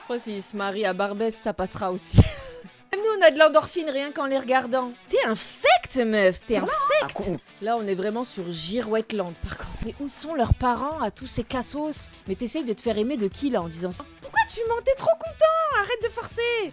crois que s'ils se marient à Barbès, ça passera aussi. Même nous, on a de l'endorphine rien qu'en les regardant. T'es infect, meuf, t'es infect. Là, on est vraiment sur Girouetteland, par contre. Mais où sont leurs parents à tous ces cassos? Mais t'essayes de te faire aimer de qui, là, en disant ça? Pourquoi tu mens? T'es trop content. Arrête de forcer.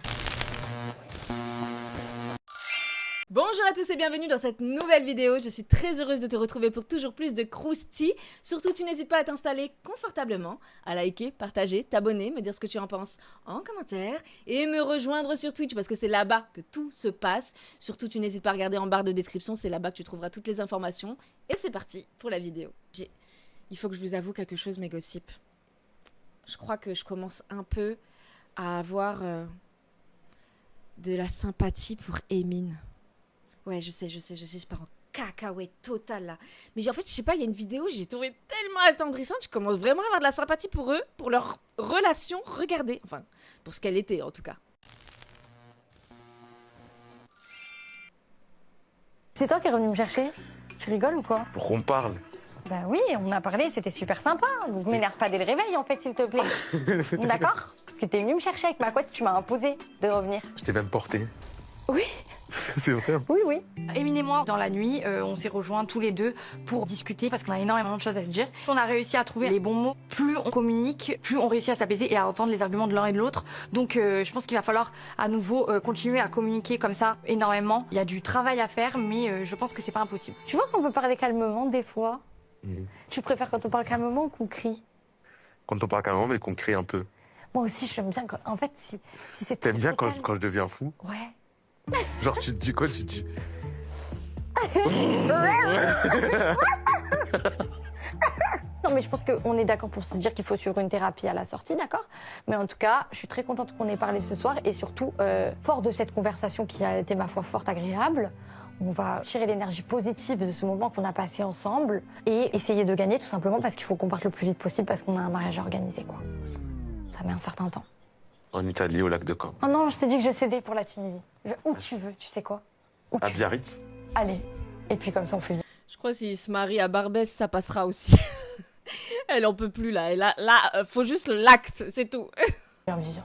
Bonjour à tous et bienvenue dans cette nouvelle vidéo. Je suis très heureuse de te retrouver pour toujours plus de croustilles. Surtout, tu n'hésites pas à t'installer confortablement, à liker, partager, t'abonner, me dire ce que tu en penses en commentaire et me rejoindre sur Twitch parce que c'est là-bas que tout se passe. Surtout, tu n'hésites pas à regarder en barre de description, c'est là-bas que tu trouveras toutes les informations. Et c'est parti pour la vidéo. Il faut que je vous avoue quelque chose, mes gossips. Je crois que je commence un peu à avoir de la sympathie pour Emine. Ouais, je sais, je pars en cacahuète totale là. Mais en fait, je sais pas, il y a une vidéo, j'ai trouvé tellement attendrissante, je commence vraiment à avoir de la sympathie pour eux, pour leur relation, regardez. Enfin, pour ce qu'elle était en tout cas. C'est toi qui es revenu me chercher? Tu rigoles ou quoi? Pour qu'on parle. Bah oui, on a parlé, c'était super sympa. Donc m'énerve pas dès le réveil en fait, s'il te plaît. D'accord? Parce que t'es venu me chercher avec ma couette, tu m'as imposé de revenir. Je t'ai même porté. Oui. C'est vrai. Oui, oui. Emine et moi, dans la nuit, on s'est rejoints tous les deux pour discuter parce qu'on a énormément de choses à se dire. On a réussi à trouver les bons mots. Plus on communique, plus on réussit à s'apaiser et à entendre les arguments de l'un et de l'autre. Donc je pense qu'il va falloir à nouveau continuer à communiquer comme ça énormément. Il y a du travail à faire, mais je pense que c'est pas impossible. Tu vois qu'on peut parler calmement des fois. Tu préfères quand on parle calmement ou qu'on crie? Quand on parle calmement, mais qu'on crie un peu. Moi aussi, j'aime bien quand... En fait, si c'est... T'aimes bien très quand je deviens fou? Ouais. Genre, tu te dis quoi? Tu te dis... Non, mais je pense qu'on est d'accord pour se dire qu'il faut suivre une thérapie à la sortie, d'accord? Mais en tout cas, je suis très contente qu'on ait parlé ce soir et surtout, fort de cette conversation qui a été, ma foi, fort agréable, on va tirer l'énergie positive de ce moment qu'on a passé ensemble et essayer de gagner tout simplement parce qu'il faut qu'on parte le plus vite possible parce qu'on a un mariage organisé, quoi. Ça met un certain temps. En Italie, au lac de Caen. Oh non, je t'ai dit que je cédais pour la Tunisie. Où tu veux, tu sais quoi? Où À tu veux. Biarritz. Allez. Et puis comme ça, on fait... Je crois que s'ils se marient à Barbès, ça passera aussi. Elle en peut plus là. Là, faut juste l'acte, c'est tout. En vision.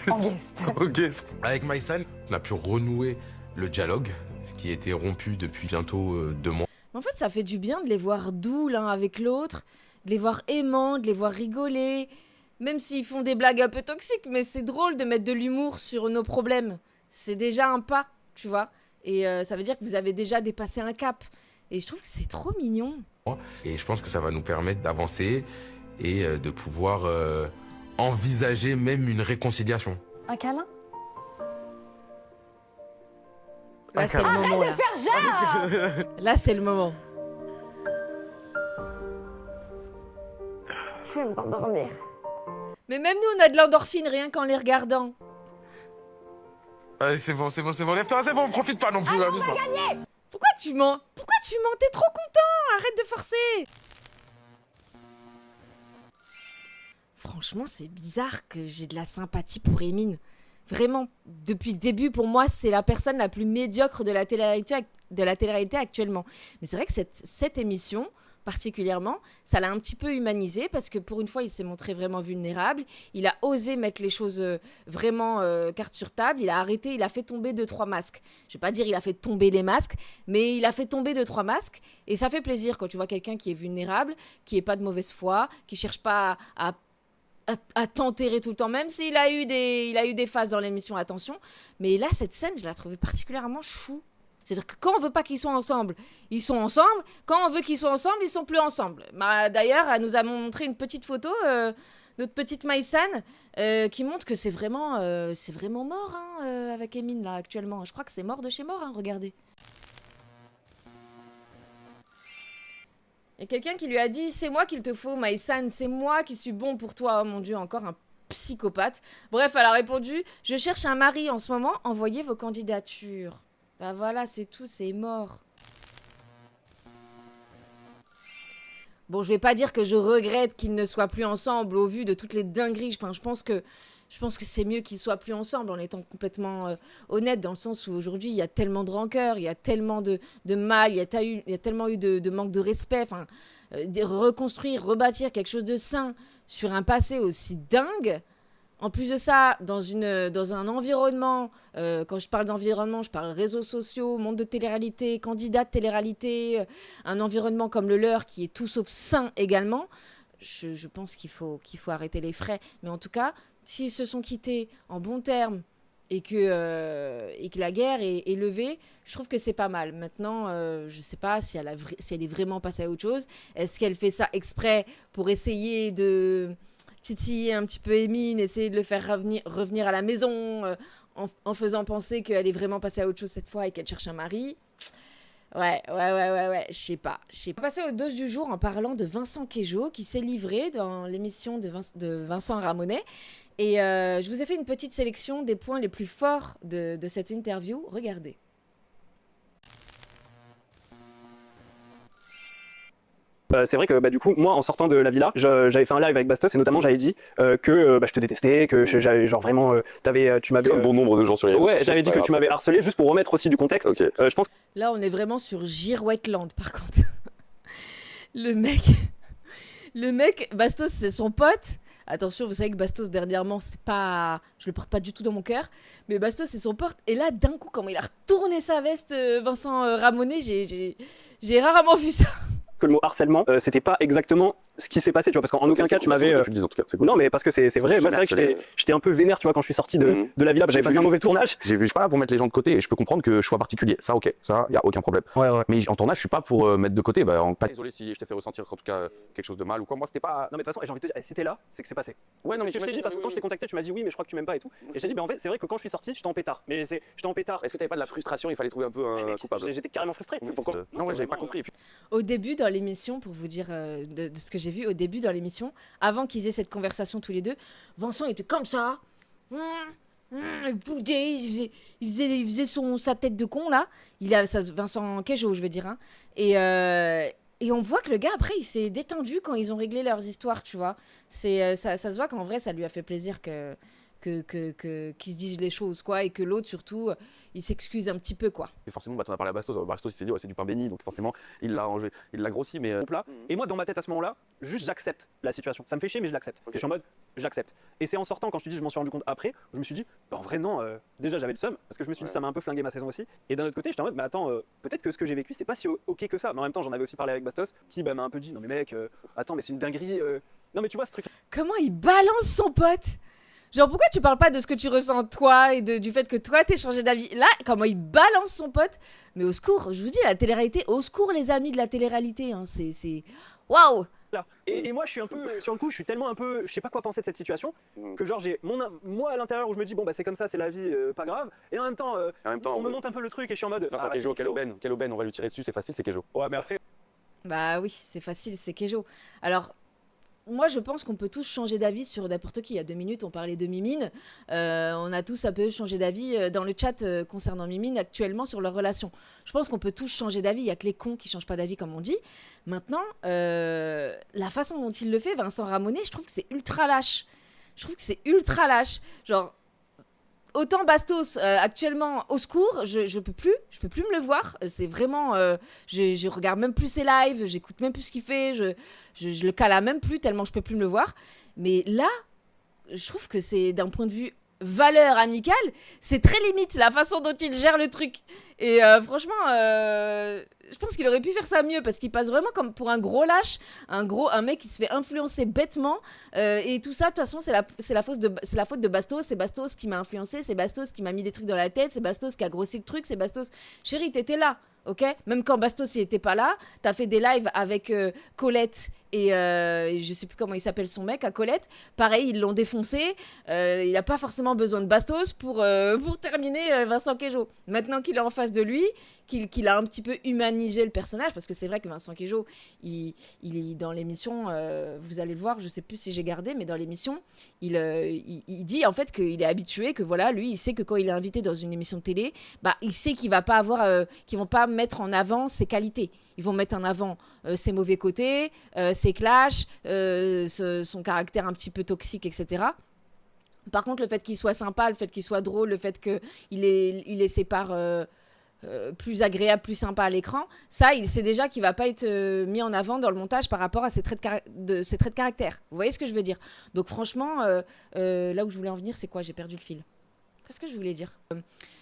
En guest. Au guest. Avec Maïsan, on a pu renouer le dialogue, ce qui était rompu depuis bientôt 2 mois. En fait, ça fait du bien de les voir doux l'un avec l'autre, de les voir aimants, de les voir rigoler. Même s'ils font des blagues un peu toxiques, mais c'est drôle de mettre de l'humour sur nos problèmes. C'est déjà un pas, tu vois. Et ça veut dire que vous avez déjà dépassé un cap. Et je trouve que c'est trop mignon. Et je pense que ça va nous permettre d'avancer et de pouvoir envisager même une réconciliation. Un câlin? Là, c'est le moment. Là, Faire genre. là c'est le moment. Je vais m'endormir. Mais même nous, on a de l'endorphine rien qu'en les regardant. Allez, c'est bon, lève-toi, c'est bon, profite pas non plus, amuse-toi. Pourquoi tu mens? Pourquoi tu mens? T'es trop content. Arrête de forcer. Franchement, c'est bizarre que j'ai de la sympathie pour Emine. Vraiment, depuis le début, pour moi, c'est la personne la plus médiocre de la télé-réalité actuellement. Mais c'est vrai que cette émission, particulièrement, ça l'a un petit peu humanisé parce que pour une fois, il s'est montré vraiment vulnérable. Il a osé mettre les choses vraiment carte sur table. Il a arrêté, il a fait tomber 2-3 masques. Je vais pas dire il a fait tomber les masques, mais il a fait tomber 2-3 masques. Et ça fait plaisir quand tu vois quelqu'un qui est vulnérable, qui est pas de mauvaise foi, qui cherche pas à t'enterrer tout le temps, même s'il a eu des phases dans l'émission, attention. Mais là, cette scène, je la trouvais particulièrement chou. C'est-à-dire que quand on veut pas qu'ils soient ensemble, ils sont ensemble. Quand on veut qu'ils soient ensemble, ils sont plus ensemble. Bah, d'ailleurs, elle nous a montré une petite photo, notre petite Maïsan, qui montre que c'est vraiment mort hein, avec Emine, là, actuellement. Je crois que c'est mort de chez mort, hein, regardez. Il y a quelqu'un qui lui a dit « C'est moi qu'il te faut, Maïsan, c'est moi qui suis bon pour toi. » Oh mon Dieu, encore un psychopathe. Bref, elle a répondu « Je cherche un mari en ce moment, envoyez vos candidatures. » Bah voilà, c'est tout, c'est mort. Bon, je vais pas dire que je regrette qu'ils ne soient plus ensemble au vu de toutes les dingueries. Enfin, je pense que c'est mieux qu'ils soient plus ensemble en étant complètement honnête, dans le sens où aujourd'hui, il y a tellement de rancœur, il y a tellement de mal, il y a tellement eu de manque de respect. Enfin, reconstruire, rebâtir quelque chose de sain sur un passé aussi dingue, En plus de ça, dans un environnement, quand je parle d'environnement, je parle réseaux sociaux, monde de télé-réalité, candidats de télé-réalité, un environnement comme le leur qui est tout sauf sain également. Je pense qu'il faut arrêter les frais. Mais en tout cas, s'ils se sont quittés en bons termes et que la guerre est levée, je trouve que c'est pas mal. Maintenant, je sais pas si elle est vraiment passée à autre chose. Est-ce qu'elle fait ça exprès pour essayer de titiller un petit peu Emine, essayer de le faire revenir à la maison en faisant penser qu'elle est vraiment passée à autre chose cette fois et qu'elle cherche un mari? Ouais, je sais pas. On va passer aux doses du jour en parlant de Vincent Queijo qui s'est livré dans l'émission de Vincent Ramonet. Et je vous ai fait une petite sélection des points les plus forts de cette interview. Regardez. C'est vrai que du coup, moi, en sortant de la villa, j'avais fait un live avec Bastos et notamment j'avais dit que je te détestais, que j'avais genre vraiment, tu m'avais. Un bon nombre de gens sur les réseaux. Ouais, j'avais dit que tu m'avais harcelé, juste pour remettre aussi du contexte. Ok. Je pense. Là, on est vraiment sur Girouetteland, par contre. Le mec, Bastos, c'est son pote. Attention, vous savez que Bastos, dernièrement, c'est pas... Je le porte pas du tout dans mon cœur. Mais Bastos, c'est son pote. Et là, d'un coup, comment il a retourné sa veste, Vincent Ramonet, j'ai rarement vu ça. Que le mot harcèlement, c'était pas exactement ce qui s'est passé, tu vois, parce qu'en aucun cas tu m'avais. Tu le dis en tout cas, c'est cool. Non, mais parce que c'est vrai, moi c'est vrai que j'étais un peu vénère, tu vois, quand je suis sorti de la villa, j'avais passé un mauvais tournage. Je suis pas là pour mettre les gens de côté et je peux comprendre que je sois particulier. Ça, ok, ça, y a aucun problème. Ouais. Mais en tournage, je suis pas pour mettre de côté. Pas désolé si je t'ai fait ressentir en tout cas quelque chose de mal ou quoi. Moi, c'était pas. Non, mais de toute façon, j'ai envie de te dire, c'était là, c'est que c'est passé. Ouais, non, mais je t'ai dit parce que quand je t'ai contacté, tu m'as dit oui, mais je crois que tu m'aimes pas et tout. Et j'ai dit, en fait, c'est vrai que quand je suis sorti, j'étais en pétard. Mais j'étais en pétard. Est-ce que t'avais pas de la frustration? Il fallait trouver un peu un coupable. J'étais carrément frustré. Pourquoi? Non, ouais, j'avais pas compris. Au début dans l'émission, pour vous dire de ce que j'ai vu au début dans l'émission, avant qu'ils aient cette conversation tous les deux, Vincent était comme ça. Il boudait, il faisait sa tête de con là. Vincent Queijo, je veux dire. Hein. Et on voit que le gars, après, il s'est détendu quand ils ont réglé leurs histoires, tu vois. Ça se voit qu'en vrai, ça lui a fait plaisir qu'ils se disent les choses, quoi. Et que l'autre, surtout, il s'excuse un petit peu, quoi. Et forcément, t'en as parlé à Bastos. Bastos, il s'est dit, ouais, c'est du pain béni. Donc forcément, il l'a grossi. Mais plat. Et moi, dans ma tête à ce moment-là, juste j'accepte la situation. Ça me fait chier, mais je l'accepte. Okay. Je suis en mode, j'accepte. Et c'est en sortant, quand je te dis, je m'en suis rendu compte après, je me suis dit, en vrai, non, déjà j'avais le seum, parce que je me suis dit, ça m'a un peu flingué ma saison aussi. Et d'un autre côté, j'étais en mode, mais attends, peut-être que ce que j'ai vécu, c'est pas si ok que ça. Mais en même temps, j'en avais aussi parlé avec Bastos, qui m'a un peu dit, non mais mec, attends, mais c'est une dinguerie. Non mais tu vois ce truc. Comment il balance son pote? Genre, pourquoi tu parles pas de ce que tu ressens toi et du fait que toi t'es changé d'avis? Là, comment il balance son pote? Mais au secours, je vous dis, la télé-réalité, au secours les amis de la télé-réalité, hein, c'est... Waouh! Et moi je suis un peu, sur le coup, je suis tellement un peu, je sais pas quoi penser de cette situation, que genre j'ai moi à l'intérieur où je me dis, bon bah c'est comme ça, c'est la vie, pas grave, et en même temps, on me monte un peu le truc et je suis en mode... Vincent Queijo, quelle aubaine, on va lui tirer dessus, c'est facile, c'est Queijo. Ouais, mais après... Bah oui, c'est facile, c'est Queijo. Alors... Moi, je pense qu'on peut tous changer d'avis sur n'importe qui. Il y a 2 minutes, on parlait de Mimine. On a tous un peu changé d'avis dans le chat concernant Mimine actuellement sur leur relation. Je pense qu'on peut tous changer d'avis. Il n'y a que les cons qui ne changent pas d'avis, comme on dit. Maintenant, la façon dont il le fait, Vincent Ramonet, je trouve que c'est ultra lâche. Genre... Autant Bastos, actuellement, au secours, je peux plus me le voir. C'est vraiment, je regarde même plus ses lives, j'écoute même plus ce qu'il fait, je le cala même plus tellement je peux plus me le voir. Mais là, je trouve que c'est d'un point de vue valeur amicale, c'est très limite la façon dont il gère le truc. Et franchement, je pense qu'il aurait pu faire ça mieux parce qu'il passe vraiment comme pour un gros lâche, un mec qui se fait influencer bêtement. Et tout ça, de toute façon, c'est la faute de Bastos. C'est Bastos qui m'a influencé, c'est Bastos qui m'a mis des trucs dans la tête, c'est Bastos qui a grossi le truc, c'est Bastos. Chérie, t'étais là, ok? Même quand Bastos il était pas là, t'as fait des lives avec Colette et je sais plus comment il s'appelle son mec, à Colette. Pareil, ils l'ont défoncé. Il n'a pas forcément besoin de Bastos pour terminer Vincent Queijo. Maintenant qu'il est en face de lui, qu'il a un petit peu humanisé le personnage, parce que c'est vrai que Vincent Queijo, il est dans l'émission, vous allez le voir, je sais plus si j'ai gardé, mais dans l'émission, il dit en fait qu'il est habitué, que voilà, lui, il sait que quand il est invité dans une émission de télé, bah, il sait qu'il va pas avoir, qu'ils vont pas mettre en avant ses qualités. Ils vont mettre en avant ses mauvais côtés, ses clashs, son caractère un petit peu toxique, etc. Par contre, le fait qu'il soit sympa, le fait qu'il soit drôle, le fait qu'il ait ses parts plus agréable, plus sympa à l'écran, ça, il sait déjà qu'il va pas être mis en avant dans le montage par rapport à ses traits de caractère. Vous voyez ce que je veux dire? Donc franchement, là où je voulais en venir, c'est quoi? J'ai perdu le fil. Qu'est-ce que je voulais dire?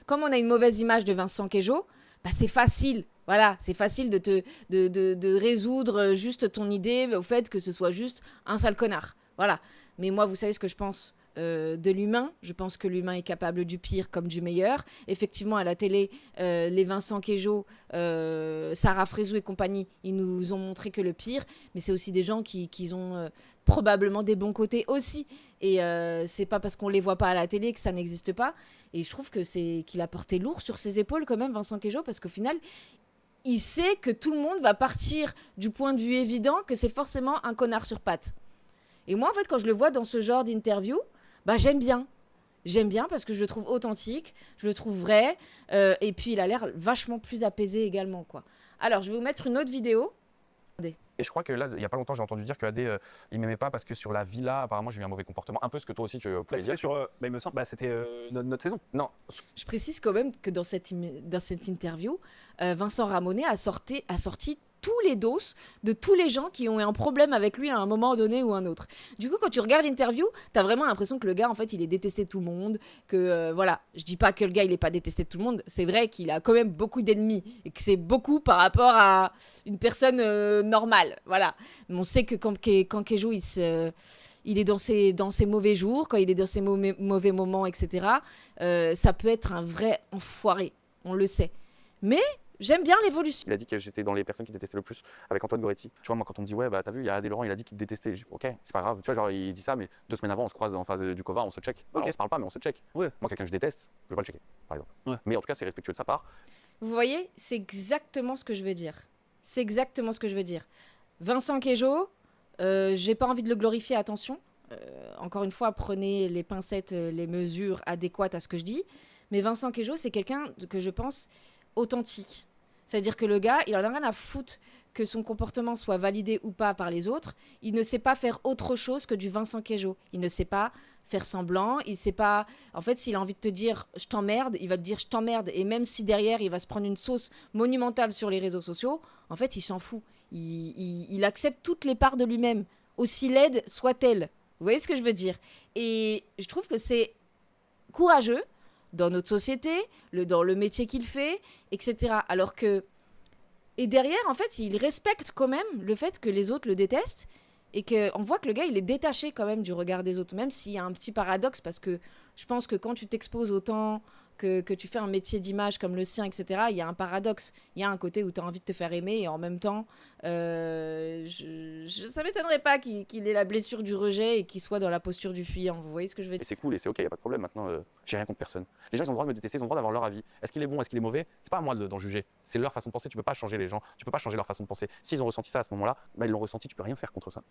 Comme on a une mauvaise image de Vincent Queijo, bah c'est facile. Voilà, c'est facile de résoudre juste ton idée au fait que ce soit juste un sale connard. Voilà. Mais moi, vous savez ce que je pense de l'humain. Je pense que l'humain est capable du pire comme du meilleur. Effectivement, à la télé, les Vincent Queijo, Sarah Frézou et compagnie, ils nous ont montré que le pire. Mais c'est aussi des gens qui ont probablement des bons côtés aussi. Et c'est pas parce qu'on les voit pas à la télé que ça n'existe pas. Et je trouve que qu'il a porté lourd sur ses épaules quand même, Vincent Queijo, parce qu'au final, il sait que tout le monde va partir du point de vue évident que c'est forcément un connard sur pattes. Et moi, en fait, quand je le vois dans ce genre d'interview, bah j'aime bien. J'aime bien parce que je le trouve authentique, je le trouve vrai, et puis il a l'air vachement plus apaisé également, quoi. Alors, je vais vous mettre une autre vidéo. Et je crois que là, il y a pas longtemps, j'ai entendu dire que AD, il m'aimait pas parce que sur la villa, apparemment, j'ai eu un mauvais comportement. Un peu ce que toi aussi tu pouvais dire. Il me semble, c'était notre saison. Non, Je précise quand même que dans cette interview, Vincent Ramonet a sorti tous les doses de tous les gens qui ont eu un problème avec lui à un moment donné ou un autre. Du coup, quand tu regardes l'interview, t'as vraiment l'impression que le gars, en fait, il est détesté de tout le monde, que, voilà, je dis pas que le gars, il est pas détesté de tout le monde, c'est vrai qu'il a quand même beaucoup d'ennemis, et que c'est beaucoup par rapport à une personne normale, voilà. Mais on sait que quand Queijo, il est dans ses mauvais jours, quand il est dans ses mauvais moments, etc., ça peut être un vrai enfoiré, on le sait. Mais j'aime bien l'évolution. il a dit que j'étais dans les personnes qui détestaient le plus avec Antoine Goretti. Tu vois, moi, quand on me dit, ouais, bah t'as vu, il y a Adé Laurent, il a dit qu'il te détestait. Je dis, ok, c'est pas grave. Tu vois, genre, il dit ça, mais 2 semaines avant, on se croise en face du Cova, on se check. Ok, on se parle pas, mais on se check. Ouais. Moi, quelqu'un que je déteste, je vais pas le checker, par exemple. Ouais. Mais en tout cas, c'est respectueux de sa part. Vous voyez, c'est exactement ce que je veux dire. C'est exactement ce que je veux dire. Vincent Queijo, j'ai pas envie de le glorifier, attention. Encore une fois, prenez les pincettes, les mesures adéquates à ce que je dis. Mais Vincent Queijo, c'est quelqu'un que je pense authentique. C'est-à-dire que le gars, il en a rien à foutre que son comportement soit validé ou pas par les autres. Il ne sait pas faire autre chose que du Vincent Queijo. Il ne sait pas faire semblant. Il sait pas. En fait, s'il a envie de te dire je t'emmerde, il va te dire je t'emmerde. Et même si derrière, il va se prendre une sauce monumentale sur les réseaux sociaux, en fait, il s'en fout. Il accepte toutes les parts de lui-même, aussi laide soit-elle. Vous voyez ce que je veux dire? Et je trouve que c'est courageux dans notre société, dans le métier qu'il fait, etc. Alors que... Et derrière, en fait, il respecte quand même le fait que les autres le détestent et qu'on voit que le gars, il est détaché quand même du regard des autres, même s'il y a un petit paradoxe, parce que je pense que quand tu t'exposes autant, que tu fais un métier d'image comme le sien, etc., il y a un paradoxe. Il y a un côté où tu as envie de te faire aimer et en même temps, ça m'étonnerait pas qu'il ait la blessure du rejet et qu'il soit dans la posture du fuyant. Vous voyez ce que je veux Et dire? c'est cool et c'est ok, il n'y a pas de problème. Maintenant, j'ai rien contre personne. Les gens, ils ont le droit de me détester, ils ont le droit d'avoir leur avis. Est-ce qu'il est bon, est-ce qu'il est mauvais? C'est pas à moi d'en juger. C'est leur façon de penser. Tu peux pas changer les gens, tu peux pas changer leur façon de penser. S'ils ont ressenti ça à ce moment-là, bah, ils l'ont ressenti, tu peux rien faire contre ça.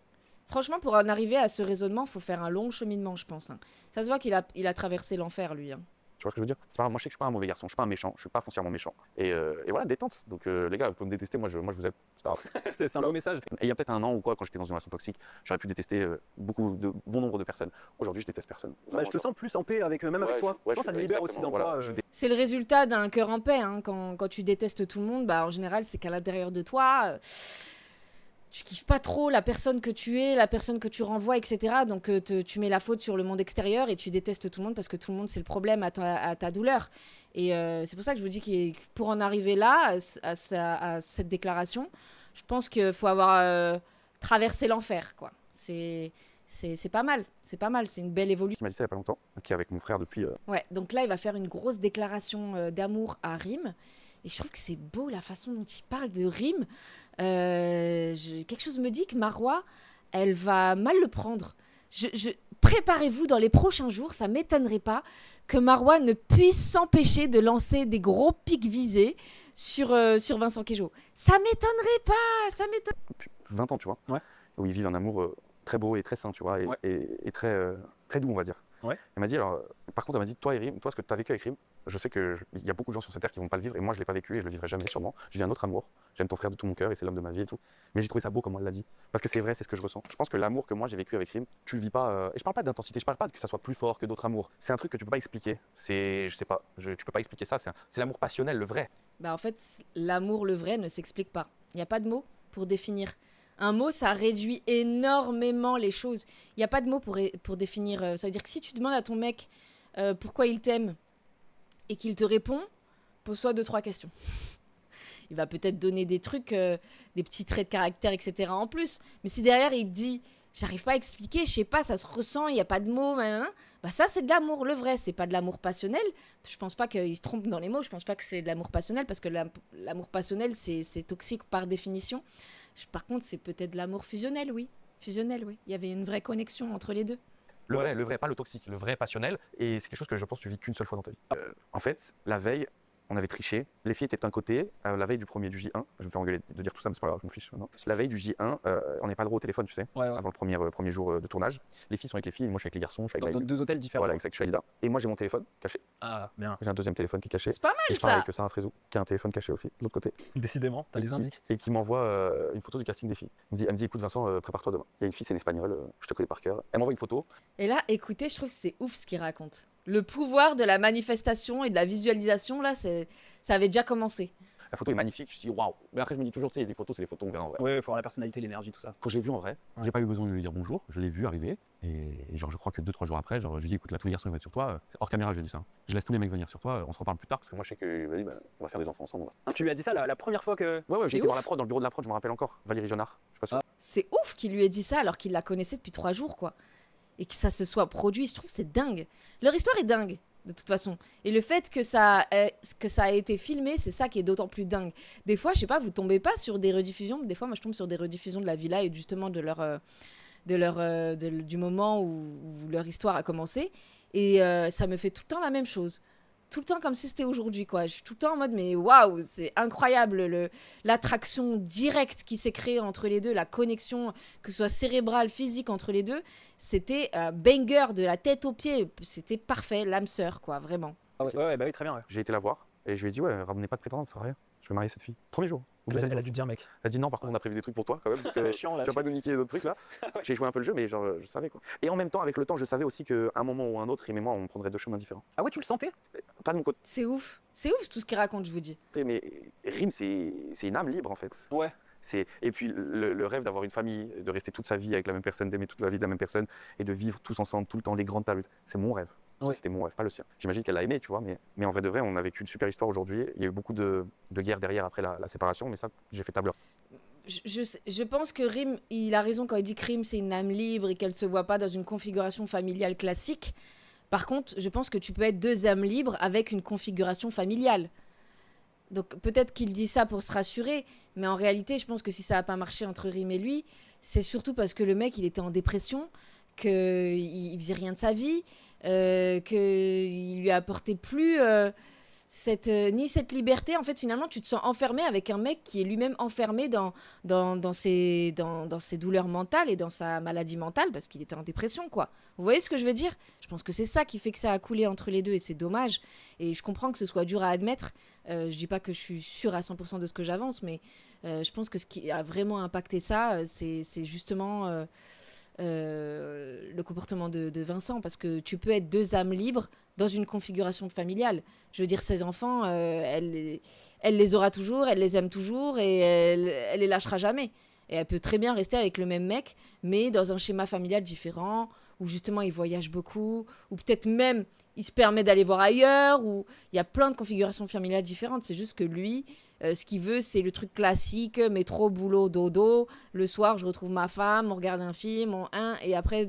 Franchement, pour en arriver à ce raisonnement, il faut faire un long cheminement, je pense. Hein. Ça se voit qu'il a traversé l'enfer, lui. Hein. Tu vois ce que je veux dire? C'est pas grave, moi je sais que je suis pas un mauvais garçon, je suis pas un méchant, je suis pas foncièrement méchant. Et voilà, détente. Donc les gars, vous pouvez me détester, moi je vous aime, c'est pas grave. C'est un beau message. Et il y a peut-être un an ou quoi, quand j'étais dans une relation toxique, j'aurais pu détester bon nombre de personnes. Aujourd'hui, je déteste personne. Bah, je te sens plus en paix avec même avec toi. Je pense que ça me libère aussi dans toi. C'est le résultat d'un cœur en paix. Hein. Quand tu détestes tout le monde, bah, en général, c'est qu'à l'intérieur de toi, tu kiffes pas trop la personne que tu es, la personne que tu renvoies, etc. Donc tu mets la faute sur le monde extérieur et tu détestes tout le monde parce que tout le monde, c'est le problème à ta douleur. Et c'est pour ça que je vous dis que pour en arriver là, à cette déclaration, je pense qu'il faut avoir traversé l'enfer, quoi. C'est pas mal, c'est une belle évolution. Il m'a dit ça il y a pas longtemps, qui est avec mon frère depuis. Ouais, donc là, il va faire une grosse déclaration d'amour à Rim. Et je trouve que c'est beau la façon dont il parle de Rim. Quelque chose me dit que Marois, elle va mal le prendre. Préparez-vous dans les prochains jours, ça m'étonnerait pas que Marois ne puisse s'empêcher de lancer des gros pics visés sur Vincent Queijo. Ça m'étonnerait pas, ça m'étonnerait. Depuis 20 ans, tu vois. Ouais. Où ils vivent un amour très beau et très sain, tu vois, et très doux, on va dire. Ouais. Il m'a dit, alors, Par contre, elle m'a dit, toi, Rim, toi, ce que tu as vécu avec Rim, je sais qu'il y a beaucoup de gens sur cette terre qui vont pas le vivre, et moi, je l'ai pas vécu et je le vivrai jamais, sûrement. Je vis un autre amour. J'aime ton frère de tout mon cœur et c'est l'homme de ma vie et tout. Mais j'ai trouvé ça beau comme elle l'a dit. Parce que c'est vrai, c'est ce que je ressens. Je pense que l'amour que moi j'ai vécu avec Rim, tu le vis pas. Et je parle pas d'intensité, je parle pas que ça soit plus fort que d'autres amours. C'est un truc que tu peux pas expliquer. Je sais pas, tu peux pas expliquer ça. C'est l'amour passionnel, le vrai. Bah en fait, l'amour, le vrai, ne s'explique pas. Il n'y a pas de mots pour définir. Un mot, ça réduit énormément les choses. Il n'y a pas de mots pour définir. Ça veut dire que si tu demandes à ton mec pourquoi il t'aime et qu'il te répond, pose-toi 2-3 questions. Il va peut-être donner des trucs, des petits traits de caractère, etc. en plus. Mais si derrière il te dit, j'arrive pas à expliquer, je sais pas, ça se ressent, il n'y a pas de mots, bah ça c'est de l'amour, le vrai, c'est pas de l'amour passionnel. Je pense pas qu'il se trompe dans les mots, je pense pas que c'est de l'amour passionnel, parce que l'amour passionnel c'est toxique par définition. Par contre, c'est peut-être de l'amour fusionnel, oui. Fusionnel, oui. Il y avait une vraie connexion entre les deux. Le vrai, pas le toxique, le vrai passionnel. Et c'est quelque chose que je pense que tu vis qu'une seule fois dans ta vie. En fait, la veille, on avait triché. Les filles étaient d'un côté, la veille du J1. Je me fais engueuler de dire tout ça, mais c'est pas grave, je me fiche. Non. La veille du J1, on n'est pas droit au téléphone, tu sais, avant le premier jour de tournage. Les filles sont avec les filles, moi je suis avec les garçons. Je suis avec Dans deux hôtels différents. Voilà, exact, je suis Alida. Et moi j'ai mon téléphone caché. Ah, bien. J'ai un deuxième téléphone qui est caché. C'est pas mal et je parle ça. avec Sarah Frézou, qui a un téléphone caché aussi, de l'autre côté. Décidément, t'as les indices. Et qui m'envoie une photo du casting des filles. Elle me dit écoute Vincent, prépare-toi demain. Il y a une fille, c'est une espagnole, je te connais par cœur. Elle m'envoie une photo. Et là, écoutez, je trouve que c'est ouf ce qu'il raconte. Le pouvoir de la manifestation et de la visualisation, là, ça avait déjà commencé. La photo est magnifique, je dis waouh. Mais après je me dis toujours, tu sais, les photos, c'est les photos, on verra en vrai. Ouais, il faut avoir la personnalité, l'énergie, tout ça. Quand je l'ai vu en vrai, j'ai pas eu besoin de lui dire bonjour, je l'ai vu arriver. Et genre, je crois que 2-3 jours après, genre, je lui dis écoute, là, tous les garçons ils vont être sur toi. Hors caméra, je lui ai dit ça. Je laisse tous les mecs venir sur toi, on se reparle plus tard. Parce que moi, je sais que, vas-y, on va faire des enfants ensemble. Tu lui as dit ça la première fois que. Ouais, j'ai C'est été voir ouf. la prod, dans le bureau de la prod, je me rappelle encore. Valérie Jonard, je sais pas si. C'est ouf qu'il lui ait dit ça alors qu'il la connaissait depuis 3 jours, quoi. Et que ça se soit produit, je trouve que c'est dingue. Leur histoire est dingue, de toute façon. Et le fait que ça a été filmé, c'est ça qui est d'autant plus dingue. Des fois, je sais pas, vous tombez pas sur des rediffusions. Des fois, moi, je tombe sur des rediffusions de la villa et justement du moment où leur histoire a commencé. Et ça me fait tout le temps la même chose. Tout le temps comme si c'était aujourd'hui, quoi. Je suis tout le temps en mode, mais waouh, c'est incroyable, l'attraction directe qui s'est créée entre les deux, la connexion, que ce soit cérébrale, physique entre les deux, c'était banger de la tête aux pieds, c'était parfait, l'âme sœur, quoi, vraiment. Ouais, bah oui, très bien. Ouais. J'ai été la voir et je lui ai dit ouais, ramenez pas de prétendante, ça sert à rien. Je vais marier cette fille. Premier jour. Ou deuxième Elle a jour. dû te dire, mec. Elle a dit non, par contre, on a prévu des trucs pour toi quand même. C'est chiant là. Tu vas pas nous niquer d'autres trucs là. J'ai joué un peu le jeu, mais genre, je savais quoi. Et en même temps, avec le temps, je savais aussi qu'à un moment ou un autre, Rim et moi, on prendrait deux chemins différents. Ah ouais, tu le sentais? Pas de mon côté, C'est ouf tout ce qu'il raconte, je vous dis. mais Rim, c'est une âme libre en fait. Ouais. Et puis le rêve d'avoir une famille, de rester toute sa vie avec la même personne, d'aimer toute la vie de la même personne et de vivre tous ensemble tout le temps les grandes tables, c'est mon rêve. Ouais. C'était mon rêve, pas le sien. J'imagine qu'elle l'a aimé, tu vois, mais en vrai de vrai, on a vécu une super histoire aujourd'hui. Il y a eu beaucoup de guerres derrière après la séparation, mais ça, j'ai fait table rase. Je pense que Rim, il a raison quand il dit que Rim, c'est une âme libre et qu'elle se voit pas dans une configuration familiale classique. Par contre, je pense que tu peux être deux âmes libres avec une configuration familiale. Donc peut-être qu'il dit ça pour se rassurer, mais en réalité, je pense que si ça n'a pas marché entre Rim et lui, c'est surtout parce que le mec, il était en dépression, qu'il faisait rien de sa vie, qu'il lui apportait plus ni cette liberté. En fait, finalement, tu te sens enfermé avec un mec qui est lui-même enfermé dans ses douleurs mentales et dans sa maladie mentale, parce qu'il était en dépression, quoi. Vous voyez ce que je veux dire? Je pense que c'est ça qui fait que ça a coulé entre les deux, et c'est dommage. Et je comprends que ce soit dur à admettre. Je dis pas que je suis sûre à 100% de ce que j'avance, mais je pense que ce qui a vraiment impacté ça, c'est justement le comportement de Vincent, parce que tu peux être deux âmes libres dans une configuration familiale. Je veux dire, ses enfants, elle les aura toujours, elle les aime toujours et elle les lâchera jamais. Et elle peut très bien rester avec le même mec, mais dans un schéma familial différent, où justement il voyage beaucoup, ou peut-être même il se permet d'aller voir ailleurs, ou il y a plein de configurations familiales différentes. C'est juste que lui, ce qu'il veut, c'est le truc classique, métro, boulot, dodo. Le soir, je retrouve ma femme, on regarde un film, et après,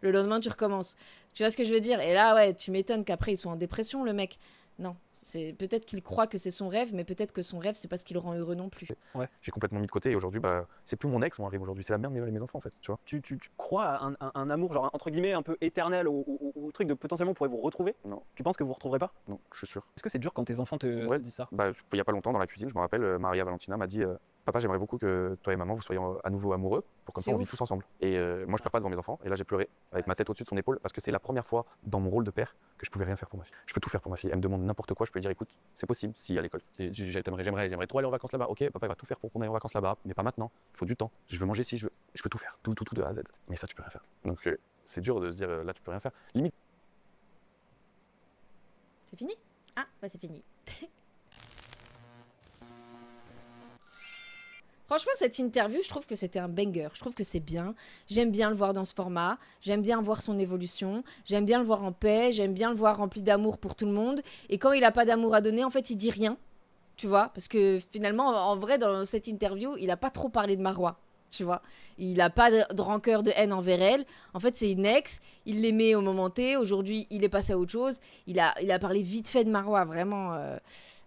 le lendemain, tu recommences. Tu vois ce que je veux dire? Et là, ouais, tu m'étonnes qu'après, ils soient en dépression, le mec. Non, c'est peut-être qu'il croit que c'est son rêve, mais peut-être que son rêve, c'est pas ce qui le rend heureux non plus. Ouais. J'ai complètement mis de côté et aujourd'hui, c'est plus mon ex, mon Rim aujourd'hui, c'est la mère de mes enfants en fait, tu vois. Tu crois à un amour, genre entre guillemets, un peu éternel ou truc de potentiellement pourrait vous retrouver? Non. Tu penses que vous vous retrouverez pas? Non, je suis sûr. Est-ce que c'est dur quand tes enfants te disent ça? Bah, il y a pas longtemps dans la cuisine, je me rappelle, Maria Valentina m'a dit Papa, j'aimerais beaucoup que toi et maman, vous soyez à nouveau amoureux, pour comme C'est ça on vit ouf. tous ensemble. Et moi, je pleure pas devant mes enfants. Et là, j'ai pleuré avec ma tête au-dessus de son épaule parce que c'est la première fois dans mon rôle de père que je pouvais rien faire pour ma fille. Je peux tout faire pour ma fille. Elle me demande n'importe quoi, je peux lui dire, écoute, c'est possible, si à l'école. J'aimerais trop aller en vacances là-bas. Ok, papa, il va tout faire pour qu'on aille en vacances là-bas, mais pas maintenant. Il faut du temps. Je veux manger si je veux. Je peux tout faire, tout de A à Z. Mais ça, tu peux rien faire. Donc, c'est dur de se dire, là, tu peux rien faire. Limite. C'est fini? Ah, bah c'est fini. Franchement, cette interview, je trouve que c'était un banger. Je trouve que c'est bien. J'aime bien le voir dans ce format. J'aime bien voir son évolution. J'aime bien le voir en paix. J'aime bien le voir rempli d'amour pour tout le monde. Et quand il n'a pas d'amour à donner, en fait, il dit rien. Tu vois? Parce que finalement, en vrai, dans cette interview, il n'a pas trop parlé de Marwa. Tu vois? Il n'a pas de rancœur, de haine envers elle. En fait, c'est une ex. Il l'aimait au moment T. Aujourd'hui, il est passé à autre chose. Il a parlé vite fait de Marwa, vraiment.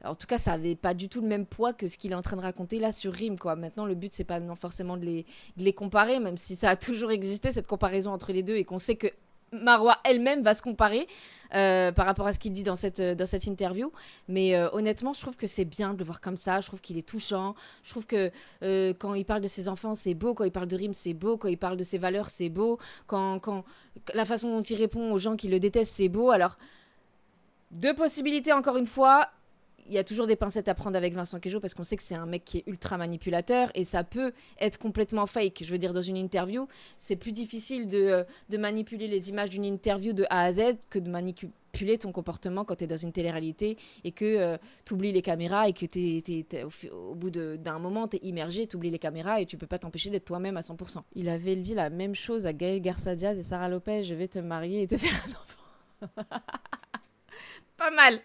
En tout cas, ça avait pas du tout le même poids que ce qu'il est en train de raconter là sur Rim, quoi. Maintenant, le but, c'est pas non forcément de les comparer, même si ça a toujours existé, cette comparaison entre les deux, et qu'on sait que Marwa elle-même va se comparer par rapport à ce qu'il dit dans cette interview. Mais honnêtement, je trouve que c'est bien de le voir comme ça. Je trouve qu'il est touchant. Je trouve que quand il parle de ses enfants, c'est beau. Quand il parle de Rim, c'est beau. Quand il parle de ses valeurs, c'est beau. Quand la façon dont il répond aux gens qui le détestent, c'est beau. Alors, deux possibilités encore une fois. Il y a toujours des pincettes à prendre avec Vincent Queijo parce qu'on sait que c'est un mec qui est ultra manipulateur et ça peut être complètement fake. Je veux dire, dans une interview, c'est plus difficile de manipuler les images d'une interview de A à Z que de manipuler ton comportement quand tu es dans une télé-réalité et que tu oublies les caméras et que au bout d'un moment, tu es immergé, tu oublies les caméras et tu peux pas t'empêcher d'être toi-même à 100%. Il avait dit la même chose à Gaël Garcia Diaz et Sarah Lopez, je vais te marier et te faire un enfant. Pas mal.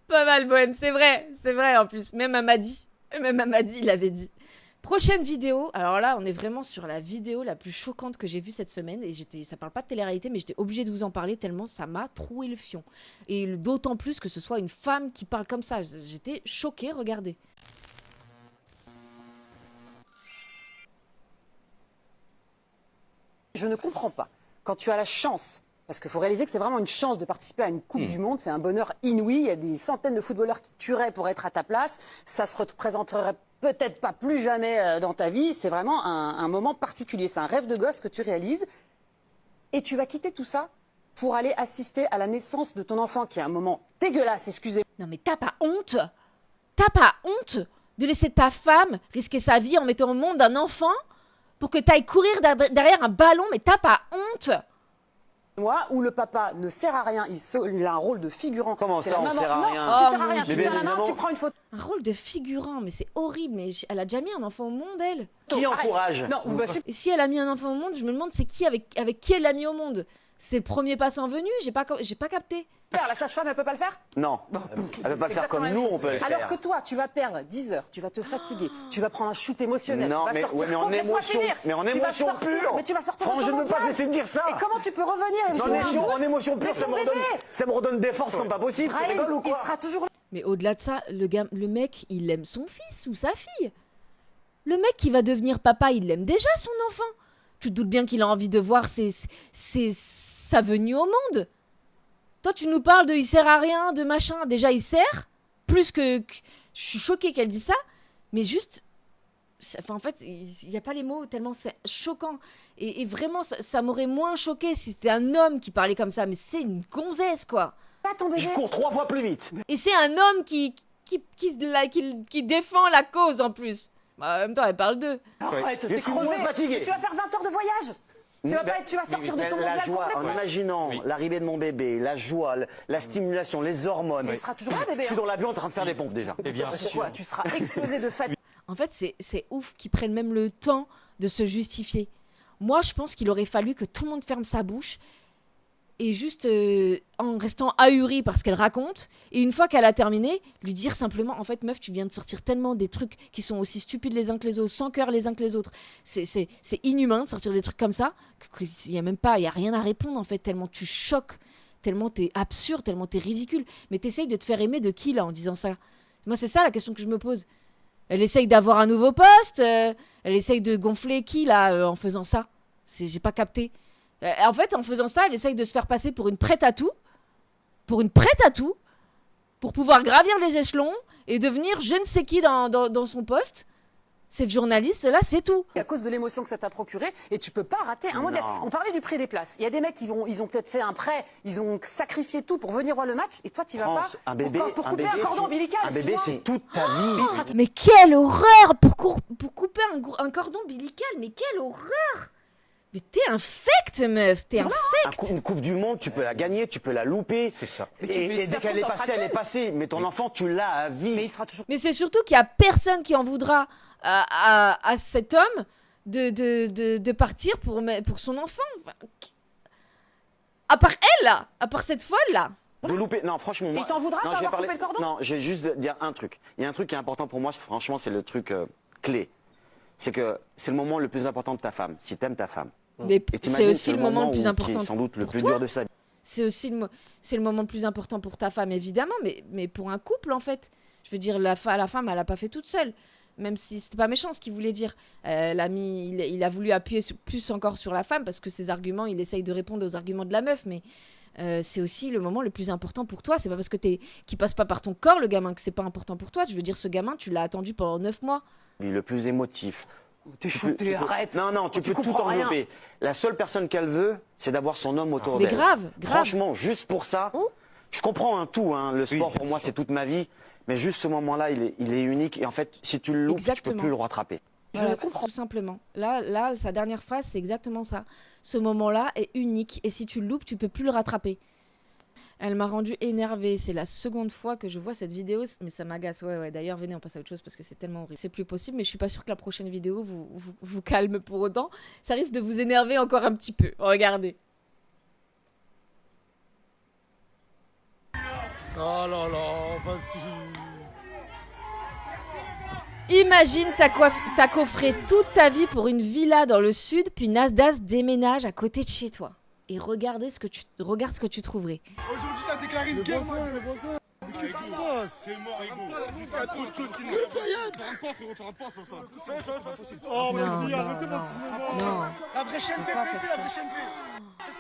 Pas mal, Bohème, c'est vrai en plus. Même Amadi, il avait dit. Prochaine vidéo, alors là, on est vraiment sur la vidéo la plus choquante que j'ai vue cette semaine. Et ça parle pas de télé-réalité, mais j'étais obligée de vous en parler tellement ça m'a troué le fion. Et d'autant plus que ce soit une femme qui parle comme ça. J'étais choquée, regardez. Je ne comprends pas. Quand tu as la chance, parce qu'il faut réaliser que c'est vraiment une chance de participer à une Coupe du Monde, c'est un bonheur inouï, il y a des centaines de footballeurs qui tueraient pour être à ta place, ça se représenterait peut-être pas plus jamais dans ta vie, c'est vraiment un moment particulier, c'est un rêve de gosse que tu réalises, et tu vas quitter tout ça pour aller assister à la naissance de ton enfant, qui est un moment dégueulasse, excusez-moi. Non mais t'as pas honte? T'as pas honte de laisser ta femme risquer sa vie en mettant au monde un enfant pour que t'ailles courir derrière un ballon? Mais t'as pas honte? Moi, où le papa ne sert à rien, il a un rôle de figurant. Comment C'est ça, la on maman. sert à Non, rien tu sers à rien. Mais Tu viens bien la main, évidemment. tu prends une photo. Un rôle de figurant, mais c'est horrible. Mais elle a déjà mis un enfant au monde, elle. Qui Arrête. encourage Non, bah, Et si elle a mis un enfant au monde, je me demande c'est qui avec qui elle l'a mis au monde. C'est le premier passant venu, j'ai pas capté. super, la sage-femme, elle peut pas le faire? Non. Elle peut pas le faire comme nous, on peut le faire. Alors que toi, tu vas perdre 10 heures, tu vas te fatiguer, tu vas prendre un shoot émotionnel. Non, tu vas mais, sortir ouais, mais en complètement émotion, finir. mais en Tu vas émotion sortir, pure. Mais tu vas sortir Franck, de je ton ne peux pas te mondial. laisser dire ça. Et comment tu peux revenir En émotion pure, Mais ton bébé, ça me redonne des forces comme pas possible. Tu Brahim, rigoles ou il quoi? sera toujours là. Mais au-delà de ça, le mec, il aime son fils ou sa fille. Le mec qui va devenir papa, il aime déjà son enfant. Tu te doutes bien qu'il a envie de voir sa venue au monde. Toi, tu nous parles de il sert à rien, de machin. Déjà, il sert. Plus que je suis choquée qu'elle dise ça. Mais juste, en fait, il n'y a pas les mots tellement c'est choquant. Et vraiment, ça m'aurait moins choqué si c'était un homme qui parlait comme ça. Mais c'est une gonzesse, quoi. Pas ton bébé. Je cours 3 fois plus vite. Et c'est un homme qui défend la cause en plus. Bah, en même temps, elle parle d'eux. Arrête, Je t'es suis moins crevé. fatigué. Tu vas faire 20 heures de voyage. Tu vas sortir de ton la mondial joie, complet. en imaginant l'arrivée de mon bébé, la joie, la stimulation, les hormones. Il sera toujours là, bébé. Je suis dans l'avion en train de faire des pompes déjà. Et bien Pourquoi? Tu seras explosé de fatigue. En fait, c'est ouf qu'ils prennent même le temps de se justifier. Moi, je pense qu'il aurait fallu que tout le monde ferme sa bouche et juste en restant ahuri par ce qu'elle raconte. Et une fois qu'elle a terminé, lui dire simplement, en fait, meuf, tu viens de sortir tellement des trucs qui sont aussi stupides les uns que les autres, sans cœur les uns que les autres. C'est inhumain de sortir des trucs comme ça. Il y a même pas, il y a rien à répondre en fait, tellement tu choques, tellement t'es absurde, tellement t'es ridicule. Mais t'essayes de te faire aimer de qui là en disant ça? Moi, c'est ça la question que je me pose. Elle essaye d'avoir un nouveau poste, elle essaye de gonfler qui là en faisant ça? J'ai pas capté. En fait, en faisant ça, elle essaye de se faire passer pour une prête à tout, pour pouvoir gravir les échelons et devenir je ne sais qui dans son poste. Cette journaliste-là, c'est tout. À cause de l'émotion que ça t'a procuré, et tu peux pas rater un modèle. Non. On parlait du prix des places. Il y a des mecs qui ils ont peut-être fait un prêt, ils ont sacrifié tout pour venir voir le match, et toi tu vas pas France, un bébé, pour couper un cordon ombilical. un bébé, excuse-moi. c'est toute ta vie. Mais quelle horreur pour couper un cordon ombilical. Mais quelle horreur. Mais t'es infecte, meuf. T'es infecte. Une coupe du monde, tu peux la gagner, tu peux la louper. C'est ça. Et dès qu'elle est passée, elle est passée. Mais ton enfant, tu l'as à vie. Mais il sera toujours. Mais c'est surtout qu'il y a personne qui en voudra à cet homme de partir pour son enfant. Enfin, à part elle, là. À part cette folle, là. De louper. Non, franchement, moi. Et t'en voudras non, pas je vais avoir coupé le cordon? Non, j'ai juste dire un truc. Il y a un truc qui est important pour moi, franchement, c'est le truc clé. C'est que c'est le moment le plus important de ta femme, si t'aimes ta femme. Mais Et c'est t'imagines, aussi le moment le plus qui important est sans doute le pour plus toi. dur de sa vie. C'est aussi c'est le moment le plus important pour ta femme, évidemment, mais pour un couple, en fait. Je veux dire, la femme, elle l'a pas fait toute seule. Même si c'était pas méchant ce qu'il voulait dire. Il a voulu appuyer plus encore sur la femme parce que ses arguments, il essaye de répondre aux arguments de la meuf, mais c'est aussi le moment le plus important pour toi. C'est pas parce que qu'il passe pas par ton corps, le gamin, que c'est pas important pour toi. Je veux dire, ce gamin, tu l'as attendu pendant 9 mois. Le plus émotif. T'es Tu shooté, peux- arrête. Non, tu peux tout comprends rien. envelopper. La seule personne qu'elle veut, c'est d'avoir son homme autour Mais d'elle. grave. Franchement, juste pour ça, je comprends tout. Le sport, pour moi, c'est toute ma vie. Mais juste ce moment-là, il est unique. Et en fait, si tu le loupes, tu Exactement. peux plus le rattraper. Voilà, tout simplement. Là, sa dernière phrase, c'est exactement ça. Ce moment-là est unique et si tu le loupes, tu peux plus le rattraper. Elle m'a rendue énervée. C'est la seconde fois que je vois cette vidéo, mais ça m'agace. Ouais. D'ailleurs, venez, on passe à autre chose parce que c'est tellement horrible. C'est plus possible, mais je suis pas sûre que la prochaine vidéo vous calme pour autant. Ça risque de vous énerver encore un petit peu. Regardez. Oh là là, vas-y. Imagine, t'as coffré toute ta vie pour une villa dans le sud, puis Nasdaq déménage à côté de chez toi. Et regarde ce que tu trouverais. Aujourd'hui, t'as déclaré une guerre. Le voisin. Mais qu'est-ce qui se passe? C'est mort, Ego. Il y a trop de choses qui nous Oh, mais c'est fini, arrêtez votre cinéma. Non. La vraie chaîne B, c'est la vraie chaîne B.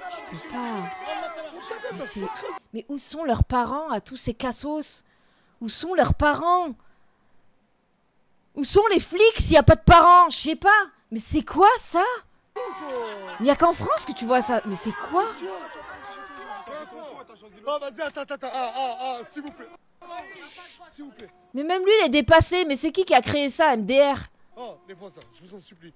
Tu peux pas. Mais où sont leurs parents à tous ces cassos? Où sont leurs parents? Où sont les flics s'il n'y a pas de parents? Je sais pas. Mais c'est quoi ça? Il n'y a qu'en France que tu vois ça. Mais c'est quoi? Oh, vas-y, attends. S'il vous plaît. S'il vous plaît. Mais même lui, il est dépassé. Mais c'est qui a créé ça, MDR? Oh, les voisins, je vous en supplie.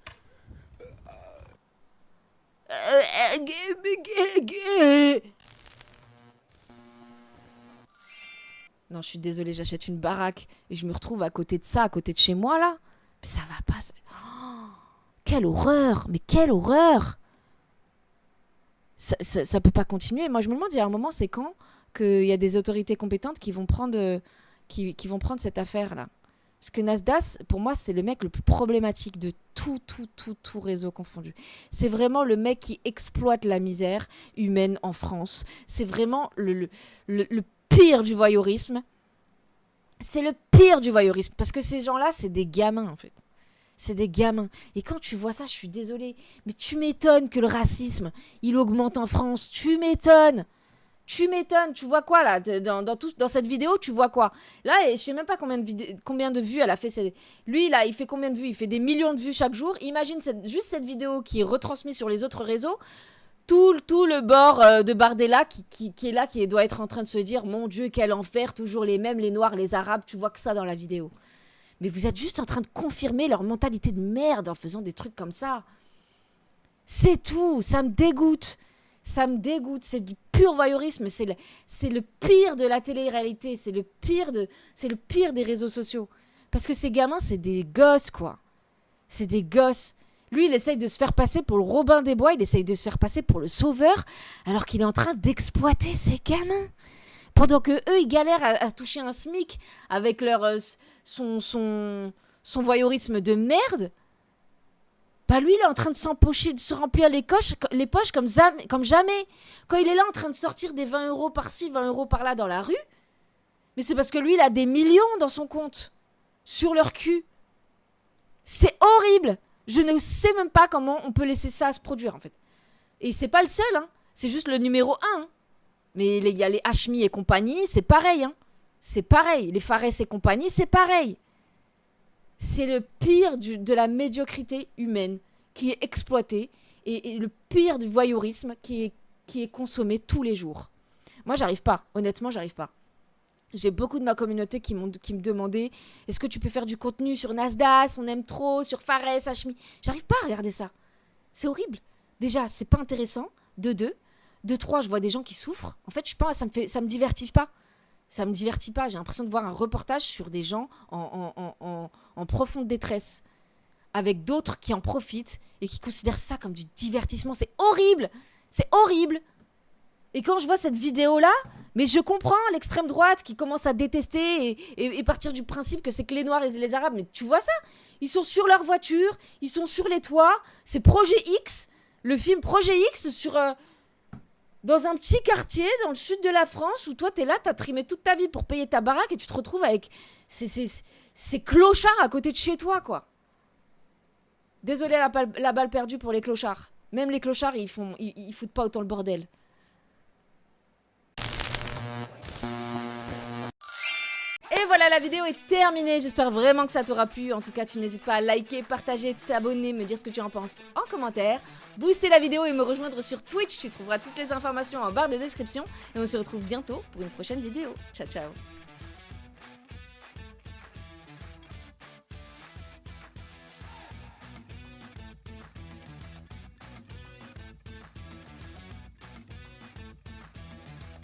Non, je suis désolée, j'achète une baraque et je me retrouve à côté de ça, à côté de chez moi, là. Mais ça va pas. Oh, quelle horreur! Mais quelle horreur! Ça peut pas continuer. Moi, je me demande, il y a un moment, c'est quand qu'il y a des autorités compétentes qui vont prendre, qui vont prendre cette affaire-là. Parce que Nasdaq, pour moi, c'est le mec le plus problématique de tout réseau confondu. C'est vraiment le mec qui exploite la misère humaine en France. C'est vraiment le pire du voyeurisme. C'est le pire du voyeurisme. Parce que ces gens-là, c'est des gamins, en fait. C'est des gamins. Et quand tu vois ça, je suis désolée. Mais tu m'étonnes que le racisme, il augmente en France. Tu m'étonnes. Tu m'étonnes. Tu vois quoi, là, dans cette vidéo, tu vois quoi? Là, je sais même pas combien de vues elle a fait. Lui, là, il fait combien de vues? Il fait des millions de vues chaque jour. Imagine juste cette vidéo qui est retransmise sur les autres réseaux. Tout le bord de Bardella qui est là, qui doit être en train de se dire « Mon Dieu, quel enfer, toujours les mêmes, les Noirs, les Arabes. » Tu vois que ça dans la vidéo. Mais vous êtes juste en train de confirmer leur mentalité de merde en faisant des trucs comme ça. C'est tout. Ça me dégoûte. Ça me dégoûte. C'est du pur voyeurisme. C'est le pire de la télé-réalité. C'est le pire des réseaux sociaux. Parce que ces gamins, c'est des gosses, quoi. C'est des gosses. Lui, il essaye de se faire passer pour le Robin des Bois. Il essaye de se faire passer pour le sauveur. Alors qu'il est en train d'exploiter ces gamins. Pendant que eux, ils galèrent à toucher un SMIC avec leur son voyeurisme de merde. Bah lui, il est en train de s'empocher, de se remplir les poches comme jamais. Quand il est là en train de sortir des 20 € par-ci, 20 € par-là dans la rue, mais c'est parce que lui, il a des millions dans son compte. Sur leur cul. C'est horrible. Je ne sais même pas comment on peut laisser ça se produire, en fait. Et c'est pas le seul, hein. C'est juste le numéro 1, hein. Mais il y a les Hashmi et compagnie, c'est pareil, hein. C'est pareil. Les Fares et compagnie, c'est pareil. C'est le pire de la médiocrité humaine qui est exploitée et le pire du voyeurisme qui est consommé tous les jours. Moi, j'arrive pas. Honnêtement, j'arrive pas. J'ai beaucoup de ma communauté qui me demandaient « Est-ce que tu peux faire du contenu sur Nasdaq, on aime trop, sur Fares, Hashmi ?» J'arrive pas à regarder ça. C'est horrible. Déjà, c'est pas intéressant. De 2. De 3, je vois des gens qui souffrent. En fait, je pense, ça me divertit pas. Ça me divertit pas. J'ai l'impression de voir un reportage sur des gens en profonde détresse. Avec d'autres qui en profitent et qui considèrent ça comme du divertissement. C'est horrible. C'est horrible. Et quand je vois cette vidéo-là, mais je comprends l'extrême droite qui commence à détester et partir du principe que c'est que les Noirs et les Arabes. Mais tu vois ça? Ils sont sur leur voiture, ils sont sur les toits. C'est Projet X, le film Projet X dans un petit quartier dans le sud de la France où toi t'es là, t'as trimé toute ta vie pour payer ta baraque et tu te retrouves avec ces clochards à côté de chez toi, quoi. Désolé la balle perdue pour les clochards. Même les clochards, ils foutent pas autant le bordel. Et voilà, la vidéo est terminée. J'espère vraiment que ça t'aura plu. En tout cas, tu n'hésites pas à liker, partager, t'abonner, me dire ce que tu en penses en commentaire. Booster la vidéo et me rejoindre sur Twitch. Tu trouveras toutes les informations en barre de description. Et on se retrouve bientôt pour une prochaine vidéo. Ciao, ciao.